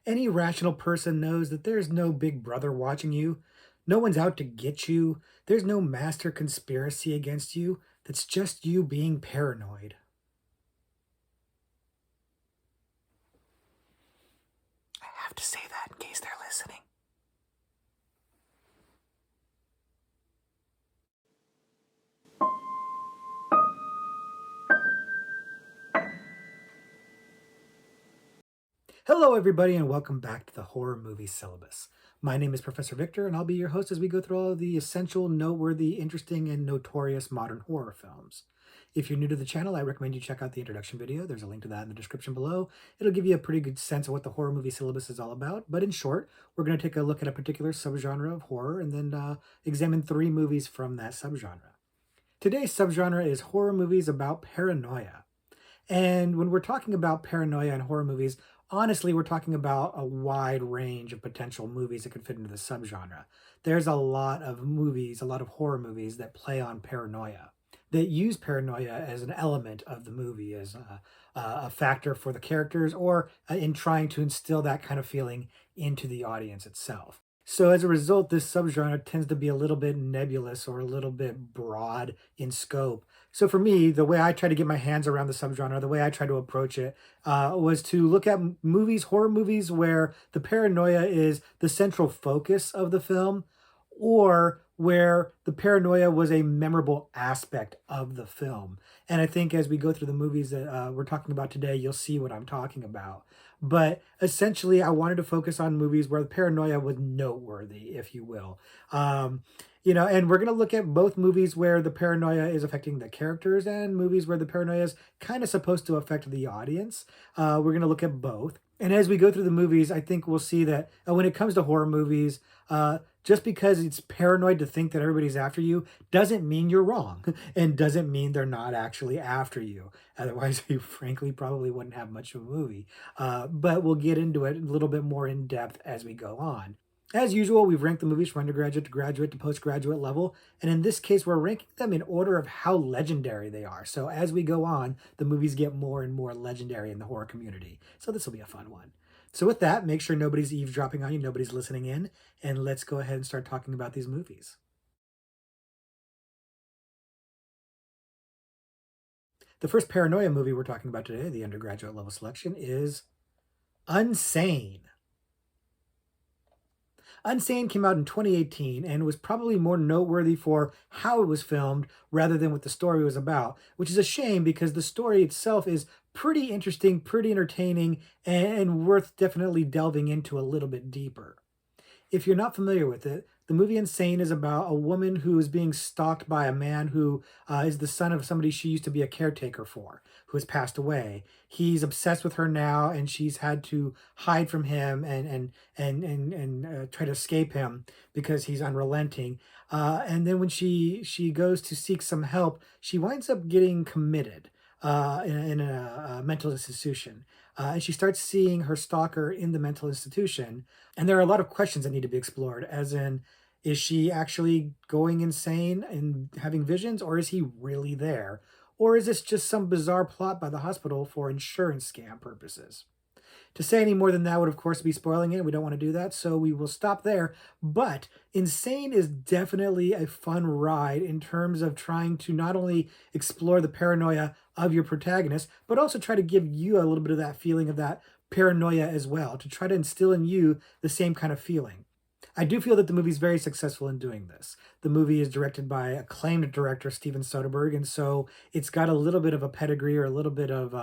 Any rational person knows that there's no big brother watching you. No one's out to get you. There's no master conspiracy against you. That's just you being paranoid. I have to say that in case they're listening. Hello, everybody, and welcome back to the Horror Movie Syllabus. My name is Professor Victor, and I'll be your host as we go through all of the essential, noteworthy, interesting, and notorious modern horror films. If you're new to the channel, I recommend you check out the introduction video. There's a link to that in the description below. It'll give you a pretty good sense of what the Horror Movie Syllabus is all about. But in short, we're going to take a look at a particular subgenre of horror and then examine 3 movies from that subgenre. Today's subgenre is horror movies about paranoia. And when we're talking about paranoia and horror movies, honestly, we're talking about a wide range of potential movies that could fit into the subgenre. There's a lot of movies, a lot of horror movies that play on paranoia, that use paranoia as an element of the movie, as a factor for the characters, or in trying to instill that kind of feeling into the audience itself. So as a result, this subgenre tends to be a little bit nebulous or a little bit broad in scope. So for me, the way I try to get my hands around the subgenre, the way I try to approach it, was to look at movies, horror movies, where the paranoia is the central focus of the film, or where the paranoia was a memorable aspect of the film. And I think as we go through the movies that we're talking about today, you'll see what I'm talking about. But essentially, I wanted to focus on movies where the paranoia was noteworthy, if you will. And we're going to look at both movies where the paranoia is affecting the characters and movies where the paranoia is kind of supposed to affect the audience. We're going to look at both. And as we go through the movies, I think we'll see that when it comes to horror movies, just because it's paranoid to think that everybody's after you doesn't mean you're wrong and doesn't mean they're not actually after you. Otherwise, you frankly probably wouldn't have much of a movie. But we'll get into it a little bit more in depth as we go on. As usual, we've ranked the movies from undergraduate to graduate to postgraduate level, and in this case, we're ranking them in order of how legendary they are. So as we go on, the movies get more and more legendary in the horror community. So this will be a fun one. So with that, make sure nobody's eavesdropping on you, nobody's listening in, and let's go ahead and start talking about these movies. The first paranoia movie we're talking about today, the undergraduate level selection, is Unsane. Unsane came out in 2018 and was probably more noteworthy for how it was filmed rather than what the story was about, which is a shame because the story itself is pretty interesting, pretty entertaining, and worth definitely delving into a little bit deeper. If you're not familiar with it, the movie Insane is about a woman who is being stalked by a man who is the son of somebody she used to be a caretaker for, who has passed away. He's obsessed with her now, and she's had to hide from him and try to escape him because he's unrelenting. And then when she goes to seek some help, she winds up getting committed in a mental institution. And she starts seeing her stalker in the mental institution. And there are a lot of questions that need to be explored, as in, is she actually going insane and having visions, or is he really there? Or is this just some bizarre plot by the hospital for insurance scam purposes? To say any more than that would, of course, be spoiling it. We don't want to do that, so we will stop there. But Insane is definitely a fun ride in terms of trying to not only explore the paranoia of your protagonist, but also try to give you a little bit of that feeling of that paranoia as well, to try to instill in you the same kind of feeling. I do feel that the movie is very successful in doing this. The movie is directed by acclaimed director Steven Soderbergh, and so it's got a little bit of a pedigree or a little bit of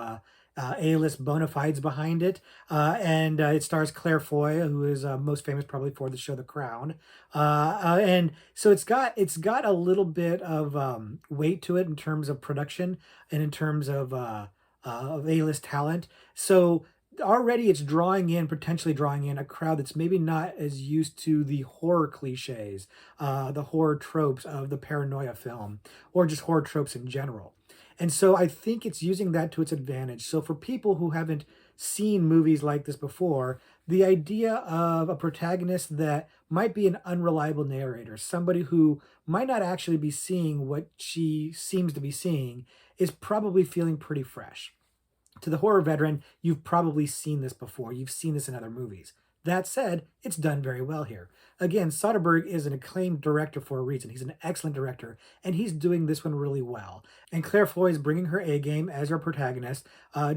A-list bona fides behind it. And it stars Claire Foy, who is most famous probably for the show The Crown. And so it's got a little bit of weight to it in terms of production and in terms of A-list talent. So already it's potentially drawing in a crowd that's maybe not as used to the horror cliches, the horror tropes of the paranoia film, or just horror tropes in general. And so I think it's using that to its advantage. So for people who haven't seen movies like this before, the idea of a protagonist that might be an unreliable narrator, somebody who might not actually be seeing what she seems to be seeing, is probably feeling pretty fresh. To the horror veteran, you've probably seen this before. You've seen this in other movies. That said, it's done very well here. Again, Soderbergh is an acclaimed director for a reason. He's an excellent director, and he's doing this one really well. And Claire Foy is bringing her A game as our protagonist,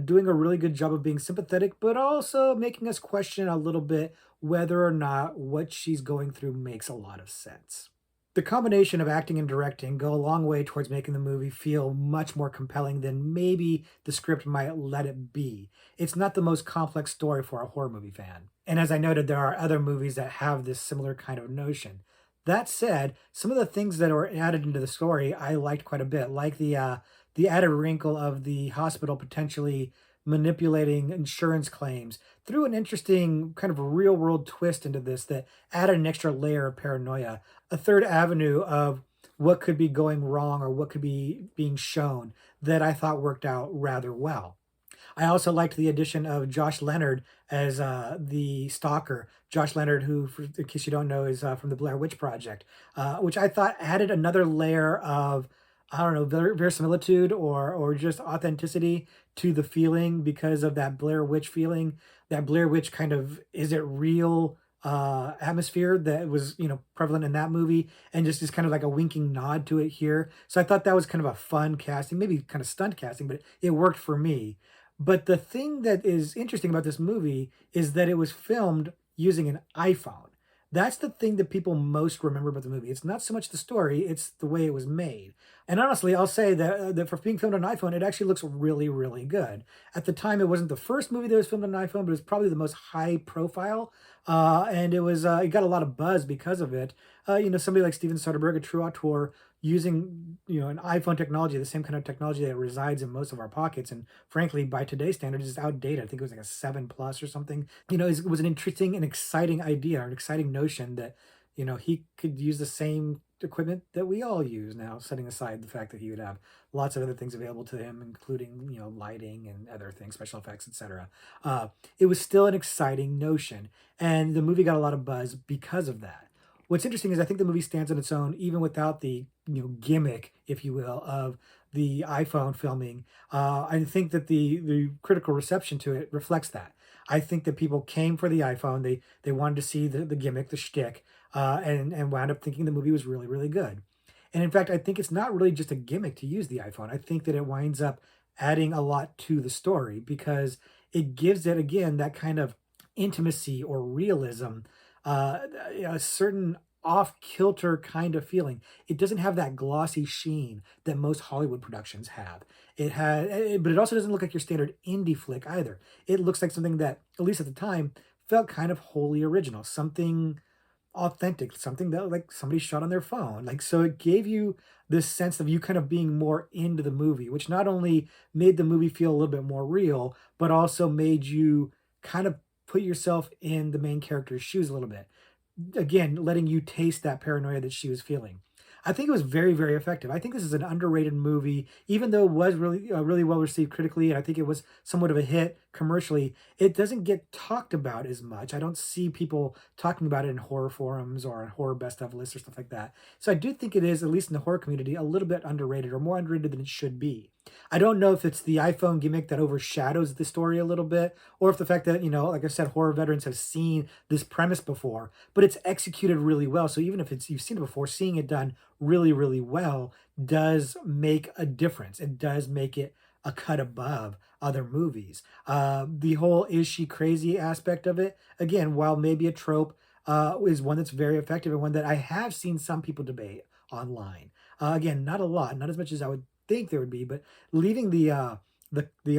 doing a really good job of being sympathetic, but also making us question a little bit whether or not what she's going through makes a lot of sense. The combination of acting and directing go a long way towards making the movie feel much more compelling than maybe the script might let it be. It's not the most complex story for a horror movie fan. And as I noted, there are other movies that have this similar kind of notion. That said, some of the things that were added into the story I liked quite a bit, like the added wrinkle of the hospital potentially manipulating insurance claims threw an interesting kind of real world twist into this that added an extra layer of paranoia, a third avenue of what could be going wrong or what could be being shown that I thought worked out rather well. I also liked the addition of Josh Leonard as the stalker. Josh Leonard, who, for, in case you don't know, is from the Blair Witch Project, which I thought added another layer of, I don't know, verisimilitude or just authenticity to the feeling because of that Blair Witch feeling, that Blair Witch kind of is it real atmosphere that was prevalent in that movie, and just kind of like a winking nod to it here. So I thought that was kind of a fun casting, maybe kind of stunt casting, but it worked for me. But the thing that is interesting about this movie is that it was filmed using an iPhone. That's the thing that people most remember about the movie. It's not so much the story, it's the way it was made. And honestly, I'll say that for being filmed on an iPhone, it actually looks really, really good. At the time, it wasn't the first movie that was filmed on an iPhone, but it was probably the most high profile. And it got a lot of buzz because of it. Somebody like Steven Soderbergh, a true auteur, using an iPhone technology, the same kind of technology that resides in most of our pockets, and frankly, by today's standards, is outdated. I think it was like a 7 plus or something. It was an interesting and exciting idea, or an exciting notion that he could use the same equipment that we all use now, setting aside the fact that he would have lots of other things available to him, including lighting and other things, special effects, etc. It was still an exciting notion, and the movie got a lot of buzz because of that. What's interesting is I think the movie stands on its own even without the gimmick, if you will, of the iPhone filming. I think that the critical reception to it reflects that. I think that people came for the iPhone. They wanted to see the gimmick, the shtick, and wound up thinking the movie was really, really good. And in fact, I think it's not really just a gimmick to use the iPhone. I think that it winds up adding a lot to the story because it gives it, again, that kind of intimacy or realism, a certain off kilter kind of feeling. It doesn't have that glossy sheen that most Hollywood productions have. But it also doesn't look like your standard indie flick either. It looks like something that, at least at the time, felt kind of wholly original, something authentic, something that like somebody shot on their phone. Like, so it gave you this sense of you kind of being more into the movie, which not only made the movie feel a little bit more real, but also made you kind of put yourself in the main character's shoes a little bit, again, letting you taste that paranoia that she was feeling. I think it was very, very effective. I think this is an underrated movie, even though it was really well received critically, and I think it was somewhat of a hit commercially. It doesn't get talked about as much. I don't see people talking about it in horror forums or on horror best of lists or stuff like that. So I do think it is, at least in the horror community, a little bit underrated, or more underrated than it should be. I don't know if it's the iPhone gimmick that overshadows the story a little bit, or if the fact that, like I said, horror veterans have seen this premise before, but it's executed really well. So even if you've seen it before, seeing it done really, really well does make a difference. It does make it a cut above other movies. The whole "is she crazy" aspect of it, again, while maybe a trope, is one that's very effective and one that I have seen some people debate online. Again, not a lot, not as much as I would think there would be, but leaving the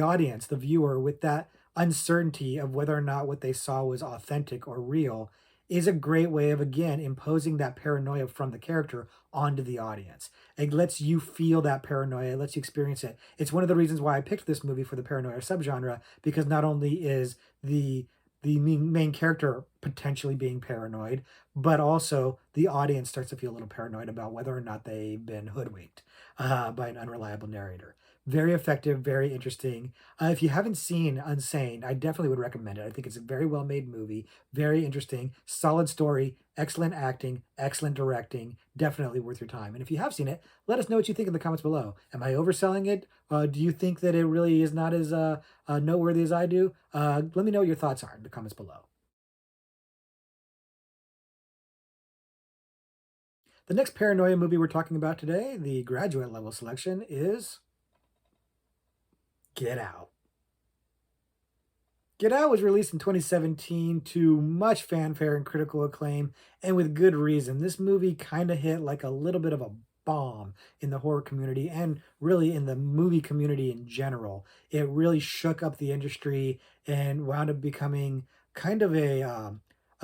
audience, the viewer, with that uncertainty of whether or not what they saw was authentic or real is a great way of, again, imposing that paranoia from the character onto the audience. It lets you feel that paranoia, it lets you experience it. It's one of the reasons why I picked this movie for the paranoia subgenre, because not only is the main character potentially being paranoid, but also the audience starts to feel a little paranoid about whether or not they've been hoodwinked by an unreliable narrator. Very effective, very interesting. If you haven't seen Unsane, I definitely would recommend it. I think it's a very well made movie, very interesting, solid story, excellent acting, excellent directing. Definitely worth your time. And if you have seen it, let us know what you think in the comments below. Am I overselling it? Do you think that it really is not as noteworthy as I do? Let me know what your thoughts are in the comments below. The next Paranoia movie we're talking about today, the graduate level selection, is Get Out. Get Out was released in 2017 to much fanfare and critical acclaim, and with good reason. This movie kind of hit like a little bit of a bomb in the horror community and really in the movie community in general. It really shook up the industry and wound up becoming kind of a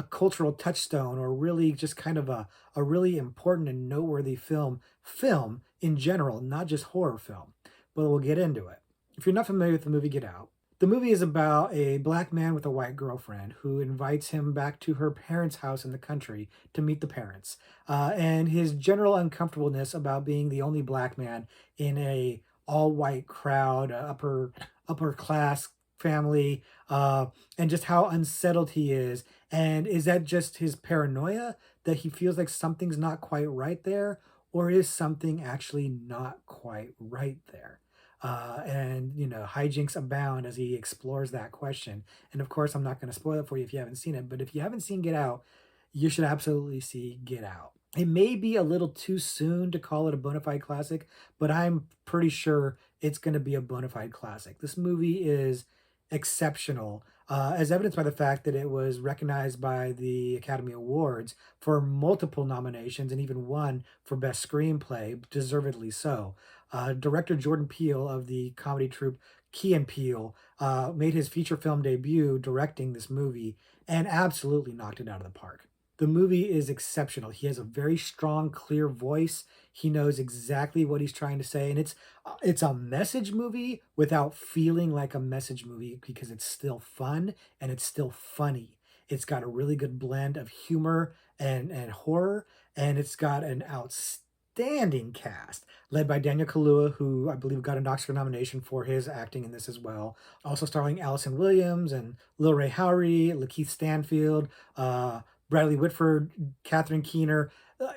cultural touchstone, or really just kind of a really important and noteworthy film in general, not just horror film. But we'll get into it. If you're not familiar with the movie Get Out, the movie is about a black man with a white girlfriend who invites him back to her parents' house in the country to meet the parents. And his general uncomfortableness about being the only black man in a all white crowd, upper class family, and just how unsettled he is. And is that just his paranoia that he feels like something's not quite right there, or is something actually not quite right there? And hijinks abound as he explores that question. And of course, I'm not going to spoil it for you if you haven't seen it, but if you haven't seen Get Out, you should absolutely see Get Out. It may be a little too soon to call it a bona fide classic, but I'm pretty sure it's going to be a bona fide classic. This movie is exceptional, as evidenced by the fact that it was recognized by the Academy Awards for multiple nominations and even one for Best Screenplay, deservedly so. Director Jordan Peele of the comedy troupe Key and Peele made his feature film debut directing this movie and absolutely knocked it out of the park. The movie is exceptional. He has a very strong, clear voice. He knows exactly what he's trying to say, and it's a message movie without feeling like a message movie because it's still fun and it's still funny. It's got a really good blend of humor and horror, and it's got an outstanding cast led by Daniel Kaluuya, who I believe got an Oscar nomination for his acting in this as well. Also starring Allison Williams and Lil Ray Howery, Lakeith Stanfield, Bradley Whitford, Catherine Keener.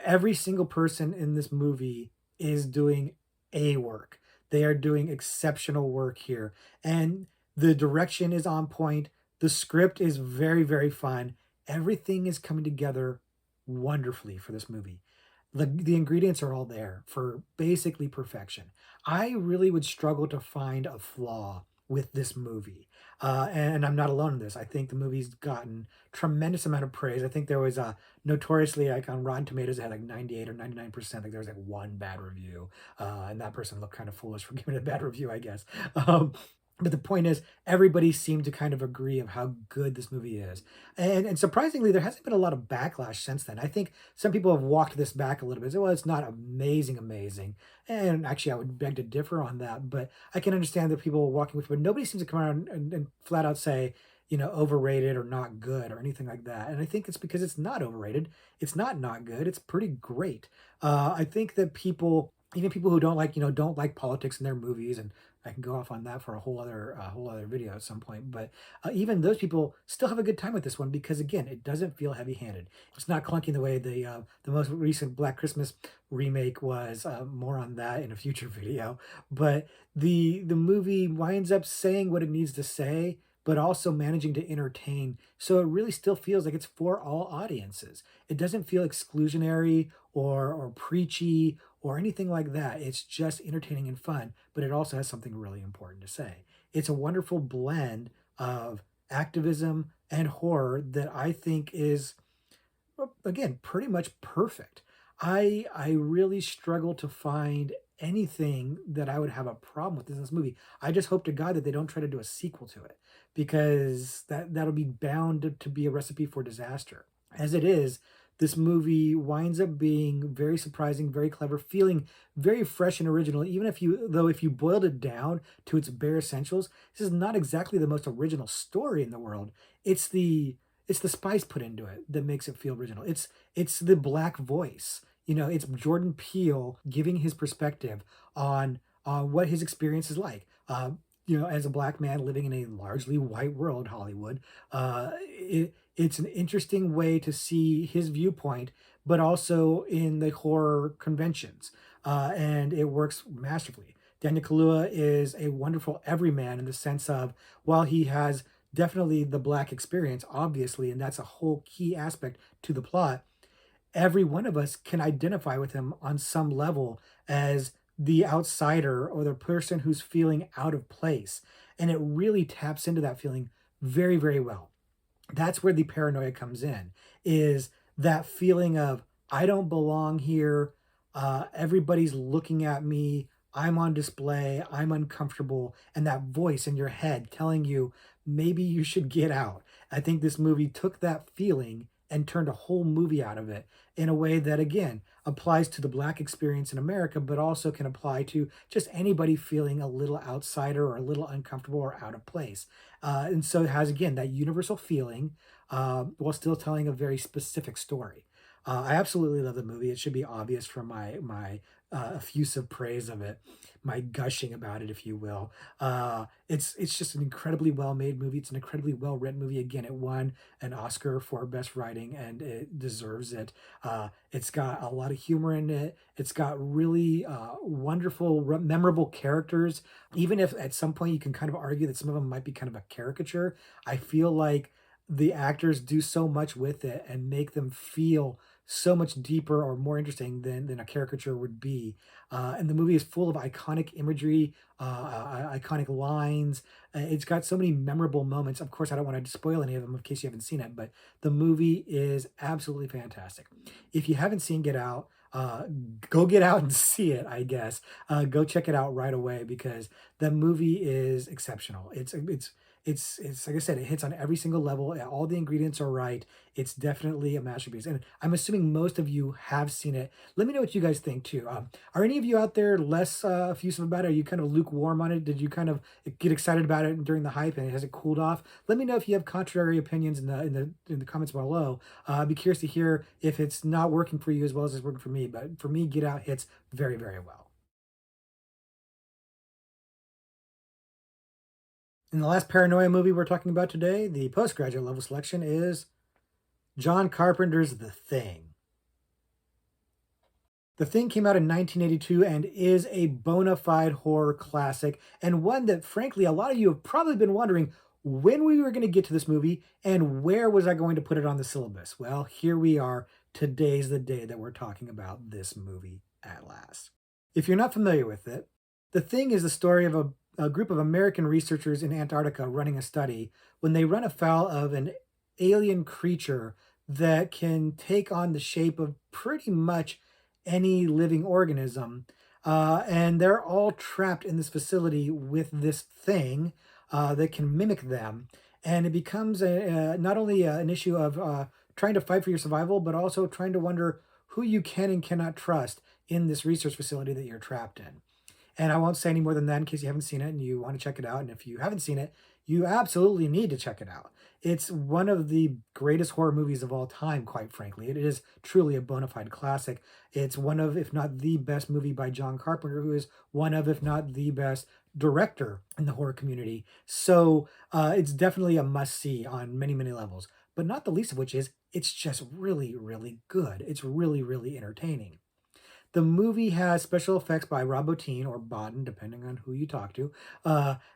Every single person in this movie is doing A work. They are doing exceptional work here. And the direction is on point. The script is very, very fun. Everything is coming together wonderfully for this movie. The ingredients are all there for basically perfection. I really would struggle to find a flaw with this movie. And I'm not alone in this. I think the movie's gotten tremendous amount of praise. I think there was a notoriously like on Rotten Tomatoes, it had like 98 or 99%. Like there was like one bad review. And that person looked kind of foolish for giving it a bad review, I guess. But the point is, everybody seemed to kind of agree of how good this movie is. And surprisingly, there hasn't been a lot of backlash since then. I think some people have walked this back a little bit. Say, well, it's not amazing, amazing. And actually, I would beg to differ on that. But I can understand that people are walking with, but nobody seems to come around and flat out say, overrated or not good or anything like that. And I think it's because it's not overrated. It's not good. It's pretty great. I think that people, even people who don't like politics in their movies, and I can go off on that for a whole other video at some point. But even those people still have a good time with this one because again, it doesn't feel heavy-handed. It's not clunky the way the most recent Black Christmas remake was. More on that in a future video. But the movie winds up saying what it needs to say, but also managing to entertain. So it really still feels like it's for all audiences. It doesn't feel exclusionary or preachy or anything like that. It's just entertaining and fun, but it also has something really important to say. It's a wonderful blend of activism and horror that I think is, well, again, pretty much perfect. I really struggle to find anything that I would have a problem with in this movie. I just hope to God that they don't try to do a sequel to it because that'll be bound to be a recipe for disaster. As it is, this movie winds up being very surprising, very clever, feeling very fresh and original. Even if you boiled it down to its bare essentials, this is not exactly the most original story in the world. It's the it's the spice put into it that makes it feel original. It's the black voice. It's Jordan Peele giving his perspective on what his experience is like. As a black man living in a largely white world, Hollywood, it's an interesting way to see his viewpoint, but also in the horror conventions, and it works masterfully. Daniel Kaluuya is a wonderful everyman in the sense of, while he has definitely the black experience, obviously, and that's a whole key aspect to the plot, every one of us can identify with him on some level as the outsider or the person who's feeling out of place. And it really taps into that feeling very, very well. That's where the paranoia comes in, is that feeling of, I don't belong here. Everybody's looking at me. I'm on display. I'm uncomfortable. And that voice in your head telling you, maybe you should get out. I think this movie took that feeling and turned a whole movie out of it in a way that, again, applies to the black experience in America, but also can apply to just anybody feeling a little outsider or a little uncomfortable or out of place. And so it has, again, that universal feeling, while still telling a very specific story. I absolutely love the movie. It should be obvious from my effusive praise of it, my gushing about it, if you will. It's just an incredibly well made movie. It's an incredibly well written movie. Again, it won an Oscar for best writing, and it deserves it. It's got a lot of humor in it. It's got really wonderful, memorable characters. Even if at some point you can kind of argue that some of them might be kind of a caricature, I feel like the actors do so much with it and make them feel so much deeper or more interesting than a caricature would be. And the movie is full of iconic imagery, iconic lines. It's got so many memorable moments. Of course, I don't want to spoil any of them in case you haven't seen it, but the movie is absolutely fantastic. If you haven't seen Get Out, go get out and see it, I guess. Go check it out right away because the movie is exceptional. It's like I said, it hits on every single level. All the ingredients are right. It's definitely a masterpiece, and I'm assuming most of you have seen it. Let me know what you guys think too. Are any of you out there less effusive about it? Are you kind of lukewarm on it? Did you kind of get excited about it during the hype, and has it cooled off? Let me know if you have contrary opinions in the comments below. I'd be curious to hear if it's not working for you as well as it's working for me. But for me, Get Out hits very, very well. In the last Paranoia movie we're talking about today, the postgraduate level selection is John Carpenter's The Thing. The Thing came out in 1982 and is a bona fide horror classic, and one that, frankly, a lot of you have probably been wondering when we were going to get to this movie and where was I going to put it on the syllabus. Well, here we are. Today's the day that we're talking about this movie at last. If you're not familiar with it, The Thing is the story of a group of American researchers in Antarctica running a study when they run afoul of an alien creature that can take on the shape of pretty much any living organism. And they're all trapped in this facility with this thing that can mimic them. And it becomes not only an issue of trying to fight for your survival, but also trying to wonder who you can and cannot trust in this research facility that you're trapped in. And I won't say any more than that in case you haven't seen it and you want to check it out. And if you haven't seen it, you absolutely need to check it out. It's one of the greatest horror movies of all time, quite frankly. It is truly a bona fide classic. It's one of, if not the best movie by John Carpenter, who is one of, if not the best director in the horror community. So it's definitely a must see on many, many levels, but not the least of which is it's just really, really good. It's really, really entertaining. The movie has special effects by Rob Bottin or Bodden, depending on who you talk to,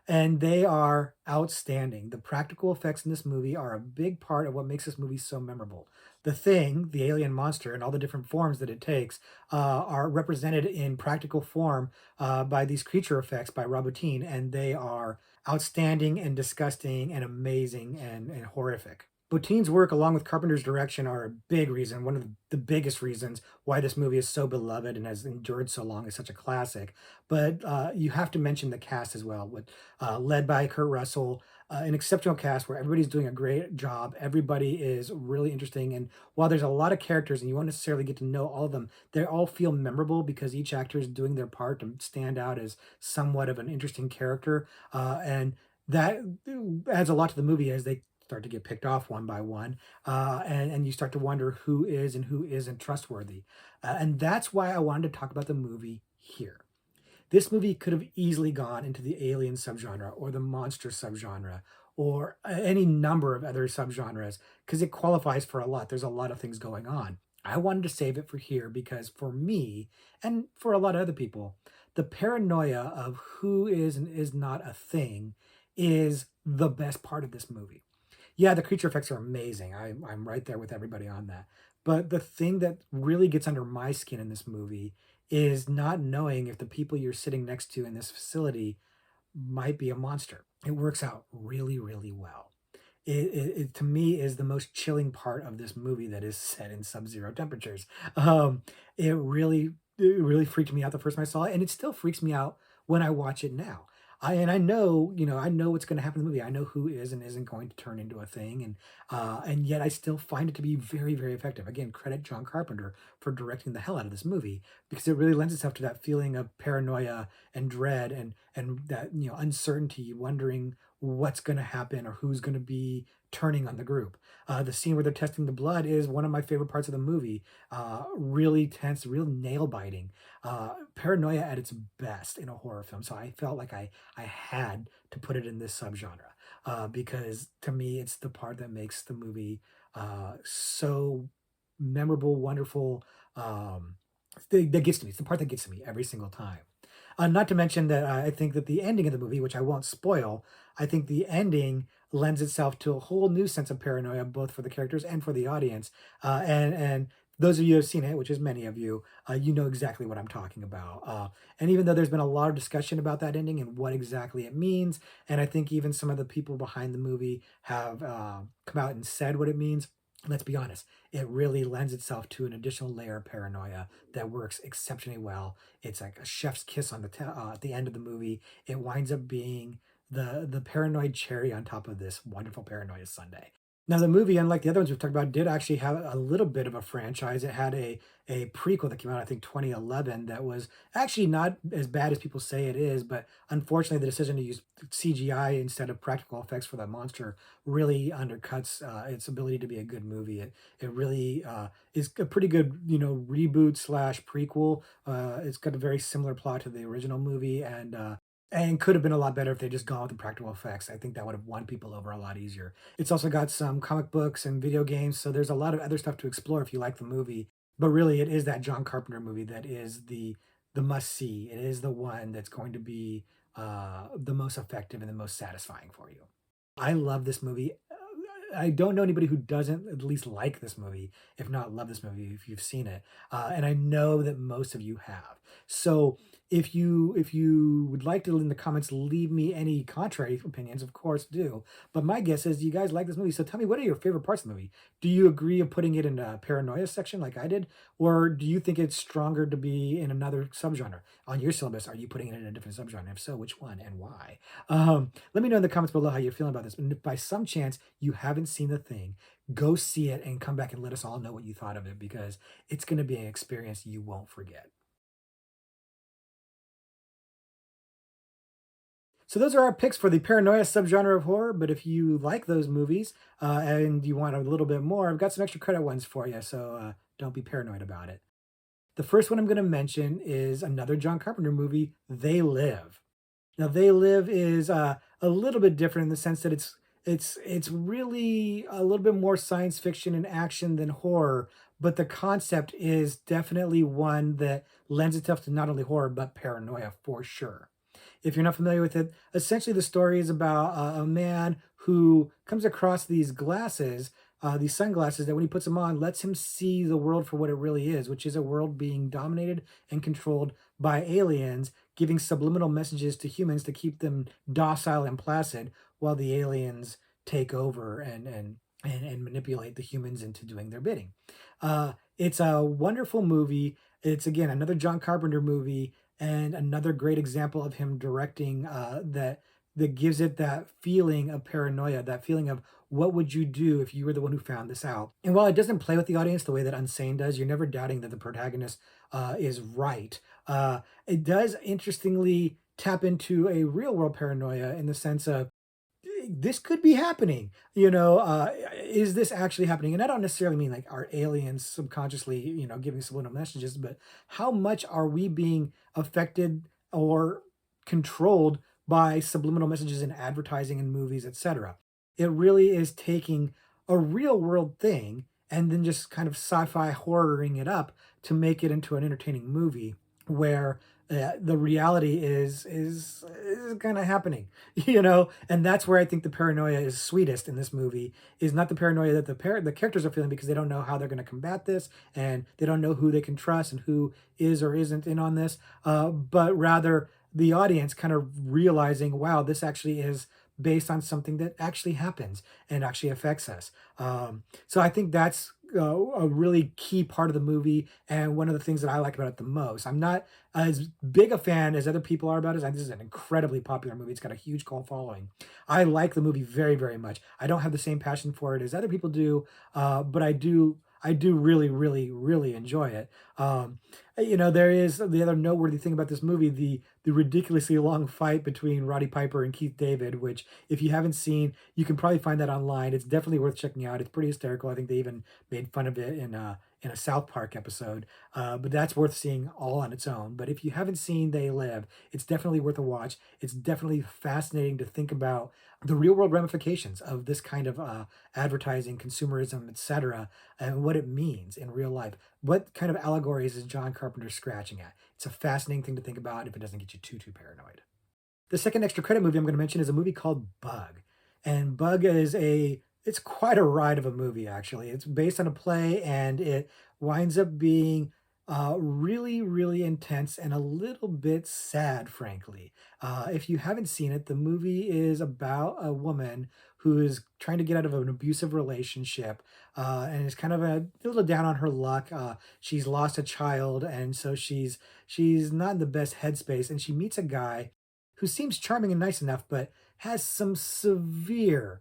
and they are outstanding. The practical effects in this movie are a big part of what makes this movie so memorable. The Thing, the alien monster, and all the different forms that it takes are represented in practical form by these creature effects by Rob Bottin, and they are outstanding and disgusting and amazing and horrific. Bottin's work, along with Carpenter's direction, are a big reason, one of the biggest reasons why this movie is so beloved and has endured so long as such a classic. But you have to mention the cast as well, with led by Kurt Russell, an exceptional cast where everybody's doing a great job. Everybody is really interesting, and while there's a lot of characters and you won't necessarily get to know all of them, they all feel memorable because each actor is doing their part to stand out as somewhat of an interesting character, and that adds a lot to the movie as they start to get picked off one by one, and you start to wonder who is and who isn't trustworthy. And that's why I wanted to talk about the movie here. This movie could have easily gone into the alien subgenre or the monster subgenre or any number of other subgenres because it qualifies for a lot. There's a lot of things going on. I wanted to save it for here because for me and for a lot of other people, the paranoia of who is and is not a thing is the best part of this movie. Yeah, the creature effects are amazing. I'm right there with everybody on that. But the thing that really gets under my skin in this movie is not knowing if the people you're sitting next to in this facility might be a monster. It works out really, really well. It to me is the most chilling part of this movie that is set in sub-zero temperatures. Um, it really freaked me out the first time I saw it, and it still freaks me out when I watch it now. I know, I know what's going to happen in the movie. I know who is and isn't going to turn into a thing, and yet I still find it to be very, very effective. Again, credit John Carpenter for directing the hell out of this movie because it really lends itself to that feeling of paranoia and dread and that uncertainty, wondering what's going to happen or who's going to be turning on the group. The scene where they're testing the blood is one of my favorite parts of the movie. Really tense, real nail biting. Paranoia at its best in a horror film. So I felt like I had to put it in this subgenre because to me it's the part that makes the movie so memorable, wonderful. That gets to me. It's the part that gets to me every single time. Not to mention that I think that the ending of the movie, which I won't spoil, I think the ending lends itself to a whole new sense of paranoia, both for the characters and for the audience. And those of you who have seen it, which is many of you, you know exactly what I'm talking about. And even though there's been a lot of discussion about that ending and what exactly it means, and I think even some of the people behind the movie have come out and said what it means. Let's be honest, it really lends itself to an additional layer of paranoia that works exceptionally well. It's like a chef's kiss on at the end of the movie. It winds up being the paranoid cherry on top of this wonderful paranoia sundae. Now, the movie, unlike the other ones we've talked about, did actually have a little bit of a franchise. It had a prequel that came out, I think, 2011, that was actually not as bad as people say it is, but unfortunately, the decision to use CGI instead of practical effects for the monster really undercuts its ability to be a good movie. It really is a pretty good, reboot slash prequel. It's got a very similar plot to the original movie, and could have been a lot better if they just gone with the practical effects. I think that would have won people over a lot easier. It's also got some comic books and video games, so there's a lot of other stuff to explore if you like the movie. But really, it is that John Carpenter movie that is the must see. It is the one that's going to be the most effective and the most satisfying for you. I love this movie. I don't know anybody who doesn't at least like this movie, if not love this movie, if you've seen it. And I know that most of you have. So if you would like to in the comments leave me any contrary opinions, of course do. But my guess is you guys like this movie. So tell me, what are your favorite parts of the movie? Do you agree of putting it in a paranoia section like I did, or do you think it's stronger to be in another subgenre? On your syllabus, are you putting it in a different subgenre? If so, which one and why? Let me know in the comments below how you're feeling about this. And if by some chance you haven't seen the thing, go see it and come back and let us all know what you thought of it because it's going to be an experience you won't forget. So those are our picks for the paranoia subgenre of horror. But if you like those movies and you want a little bit more, I've got some extra credit ones for you. So don't be paranoid about it. The first one I'm going to mention is another John Carpenter movie, They Live. Now, They Live is a little bit different in the sense that it's really a little bit more science fiction and action than horror, but the concept is definitely one that lends itself to not only horror but paranoia for sure. If you're not familiar with it, essentially the story is about a man who comes across these sunglasses that when he puts them on, lets him see the world for what it really is, which is a world being dominated and controlled by aliens, giving subliminal messages to humans to keep them docile and placid while the aliens take over and manipulate the humans into doing their bidding. It's a wonderful movie. It's again another John Carpenter movie and another great example of him directing that gives it that feeling of paranoia, that feeling of what would you do if you were the one who found this out. And while it doesn't play with the audience the way that Unsane does, you're never doubting that the protagonist is right. It does interestingly tap into a real world paranoia in the sense of this could be happening. Is this actually happening? And I don't necessarily mean like are aliens subconsciously, giving subliminal messages, but how much are we being affected or controlled by subliminal messages in advertising and movies, etc. It really is taking a real world thing and then just kind of sci-fi horroring it up to make it into an entertaining movie where the reality is kind of happening, and that's where I think the paranoia is sweetest in this movie. Is not the paranoia that the characters are feeling because they don't know how they're going to combat this and they don't know who they can trust and who is or isn't in on this, but rather the audience kind of realizing, wow, this actually is based on something that actually happens and actually affects us. So I think that's a really key part of the movie and one of the things that I like about it the most. I'm not as big a fan as other people are about it. This is an incredibly popular movie. It's got a huge cult following. I like the movie very, very much. I don't have the same passion for it as other people do, but I do. I do really, really, really enjoy it. There is the other noteworthy thing about this movie, the ridiculously long fight between Roddy Piper and Keith David, which if you haven't seen, you can probably find that online. It's definitely worth checking out. It's pretty hysterical. I think they even made fun of it in a South Park episode. But that's worth seeing all on its own. But if you haven't seen They Live, it's definitely worth a watch. It's definitely fascinating to think about the real world ramifications of this kind of advertising, consumerism, etc., and what it means in real life. What kind of allegories is John Carpenter scratching at? It's a fascinating thing to think about if it doesn't get you too paranoid. The second extra credit movie I'm going to mention is a movie called Bug. And Bug is it's quite a ride of a movie, actually. It's based on a play and it winds up being really, really intense and a little bit sad, frankly. If you haven't seen it, the movie is about a woman who is trying to get out of an abusive relationship and is kind of a little down on her luck. She's lost a child, and so she's not in the best headspace. And she meets a guy who seems charming and nice enough, but has some severe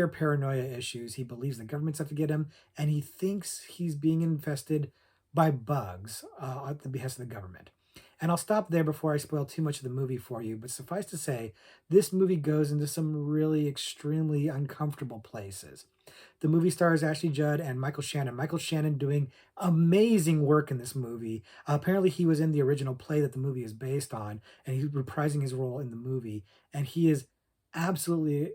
paranoia issues. He believes the government's out to get him, and he thinks he's being infested by bugs at the behest of the government. And I'll stop there before I spoil too much of the movie for you, but suffice to say, this movie goes into some really extremely uncomfortable places. The movie stars Ashley Judd and Michael Shannon. Michael Shannon doing amazing work in this movie. Apparently, he was in the original play that the movie is based on, and he's reprising his role in the movie. And he is absolutely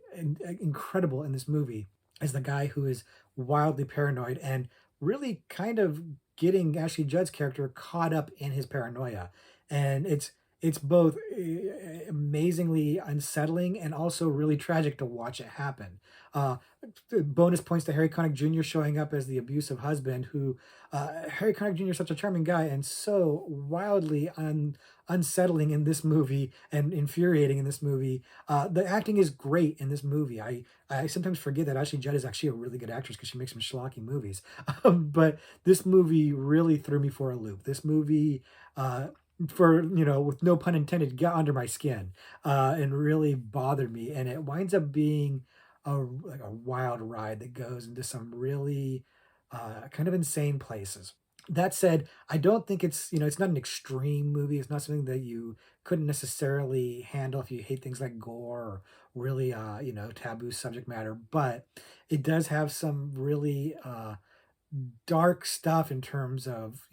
incredible in this movie as the guy who is wildly paranoid and really kind of getting Ashley Judd's character caught up in his paranoia. And it's both amazingly unsettling and also really tragic to watch it happen. Bonus points to Harry Connick Jr. showing up as the abusive husband, who Harry Connick Jr. is such a charming guy and so wildly unsettling in this movie and infuriating in this movie. The acting is great in this movie. I sometimes forget that Ashley Judd is actually a really good actress because she makes some schlocky movies. But this movie really threw me for a loop. This movie, for with no pun intended, got under my skin and really bothered me. And it winds up being a wild ride that goes into some really kind of insane places. That said, I don't think it's not an extreme movie. It's not something that you couldn't necessarily handle if you hate things like gore or really, taboo subject matter. But it does have some really dark stuff in terms of,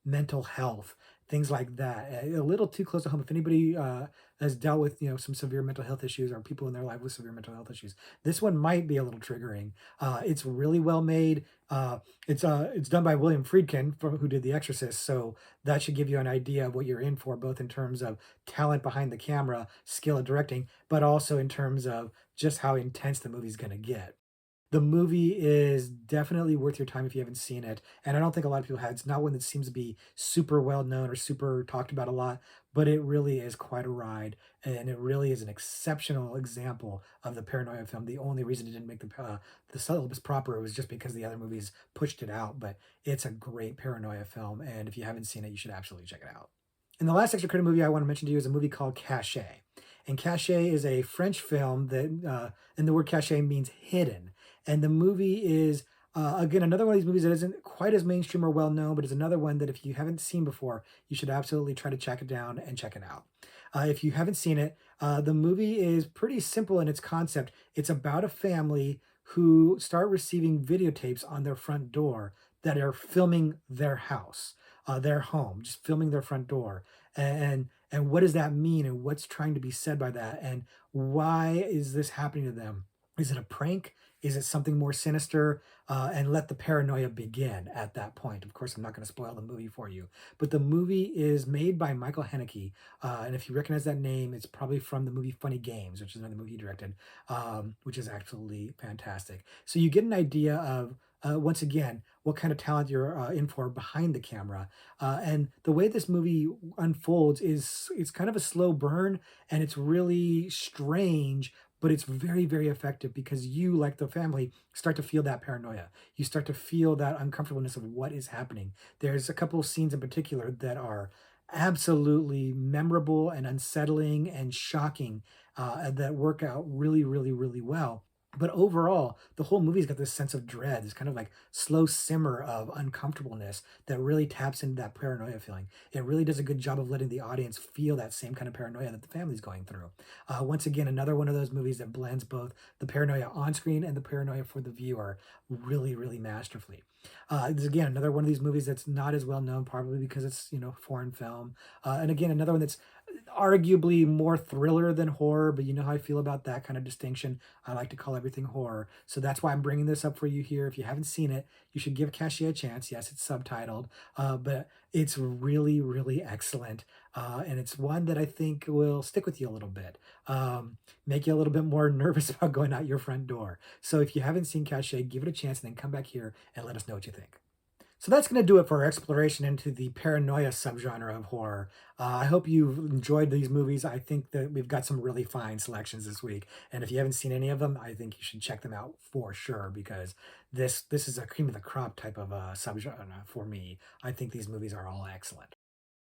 mental health, things like that. A little too close to home. If anybody has dealt with, some severe mental health issues or people in their life with severe mental health issues, this one might be a little triggering. It's really well made. It's done by William Friedkin, who did The Exorcist, so that should give you an idea of what you're in for, both in terms of talent behind the camera, skill at directing, but also in terms of just how intense the movie's going to get. The movie is definitely worth your time if you haven't seen it, and I don't think a lot of people have. It's not one that seems to be super well known or super talked about a lot, but it really is quite a ride, and it really is an exceptional example of the paranoia film. The only reason it didn't make the syllabus proper was just because the other movies pushed it out, but it's a great paranoia film, and if you haven't seen it, you should absolutely check it out. And the last extra credit movie I want to mention to you is a movie called Cachet. And Cachet is a French film and the word cachet means hidden. And the movie is, again, another one of these movies that isn't quite as mainstream or well known, but is another one that if you haven't seen before, you should absolutely try to check it down and check it out. If you haven't seen it, the movie is pretty simple in its concept. It's about a family who start receiving videotapes on their front door that are filming their house. their home, just filming their front door, and what does that mean, and what's trying to be said by that, and why is this happening to them? Is it a prank? Is it something more sinister? And let the paranoia begin at that point. Of course, I'm not going to spoil the movie for you, but the movie is made by Michael Haneke, and if you recognize that name, it's probably from the movie Funny Games, which is another movie he directed, which is absolutely fantastic. So you get an idea of, once again, what kind of talent you're in for behind the camera. And the way this movie unfolds is it's kind of a slow burn, and it's really strange, but it's very, very effective because you, like the family, start to feel that paranoia. You start to feel that uncomfortableness of what is happening. There's a couple of scenes in particular that are absolutely memorable and unsettling and shocking, that work out really, really, really well. But overall, the whole movie's got this sense of dread, this kind of like slow simmer of uncomfortableness that really taps into that paranoia feeling. It really does a good job of letting the audience feel that same kind of paranoia that the family's going through. Once again, another one of those movies that blends both the paranoia on screen and the paranoia for the viewer really, really masterfully. This is again another one of these movies that's not as well known, probably because it's foreign film, and again another one that's arguably more thriller than horror. But you know how I feel about that kind of distinction. I like to call everything horror, so that's why I'm bringing this up for you here. If you haven't seen it, you should give Cashier a chance. Yes, it's subtitled, but it's really, really excellent, and it's one that I think will stick with you a little bit, make you a little bit more nervous about going out your front door. So if you haven't seen Cache, give it a chance and then come back here and let us know what you think. So that's going to do it for our exploration into the paranoia subgenre of horror. I hope you've enjoyed these movies. I think that we've got some really fine selections this week, and if you haven't seen any of them, I think you should check them out for sure because this is a cream of the crop type of subgenre for me. I think these movies are all excellent.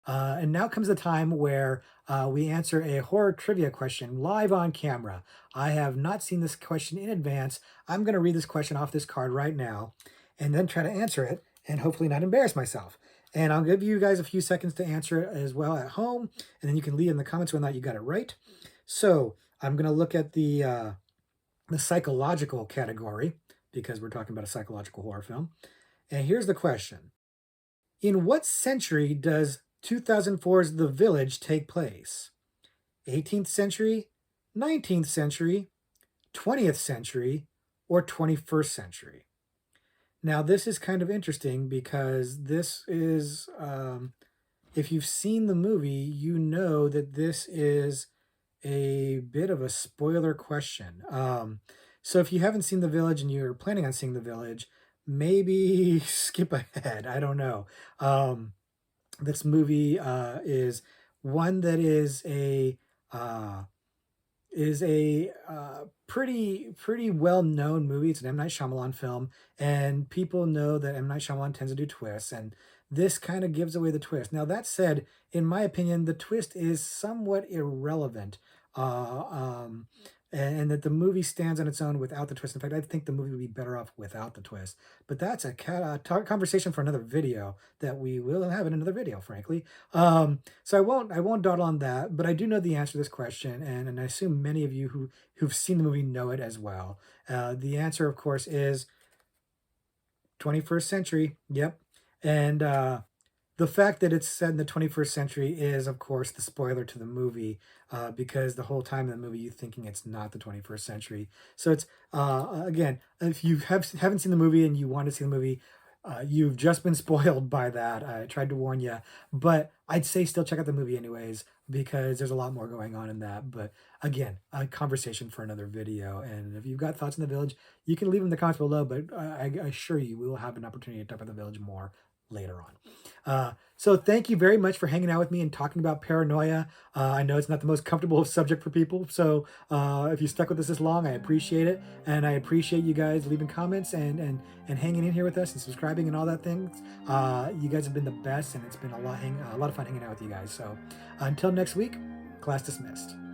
And now comes the time where we answer a horror trivia question live on camera. I have not seen this question in advance. I'm going to read this question off this card right now and then try to answer it and hopefully not embarrass myself. And I'll give you guys a few seconds to answer it as well at home, and then you can leave in the comments whether or not you got it right. So I'm going to look at the psychological category because we're talking about a psychological horror film. And here's the question. In what century does 2004's The Village take place? 18th century, 19th century, 20th century, or 21st century? Now, this is kind of interesting because this is, if you've seen the movie, you know that this is a bit of a spoiler question. So if you haven't seen The Village and you're planning on seeing The Village, maybe skip ahead. I don't know. This movie is one that uh, is a pretty well known movie. It's an M Night Shyamalan film, and people know that M Night Shyamalan tends to do twists, and this kind of gives away the twist. Now that said, in my opinion, the twist is somewhat irrelevant. Uh, um, and that the movie stands on its own without the twist. In fact, I think the movie would be better off without the twist. But that's a conversation for another video that we will have in another video, frankly. So I won't dawdle on that, but I do know the answer to this question, and I assume many of you who've seen the movie know it as well. The answer, of course, is 21st century. Yep, and the fact that it's set in the 21st century is, of course, the spoiler to the movie, because the whole time in the movie you're thinking it's not the 21st century. So it's, again, if you haven't seen the movie and you want to see the movie, you've just been spoiled by that. I tried to warn you, but I'd say still check out the movie anyways because there's a lot more going on in that. But again, a conversation for another video. And if you've got thoughts on The Village, you can leave them in the comments below. But I assure you, we will have an opportunity to talk about The Village more later on. So thank you very much for hanging out with me and talking about paranoia. I know it's not the most comfortable subject for people, so if you stuck with us this long, I appreciate it, and I appreciate you guys leaving comments and hanging in here with us and subscribing and all that things. You guys have been the best, and it's been a lot of fun hanging out with you guys. So until next week, class dismissed.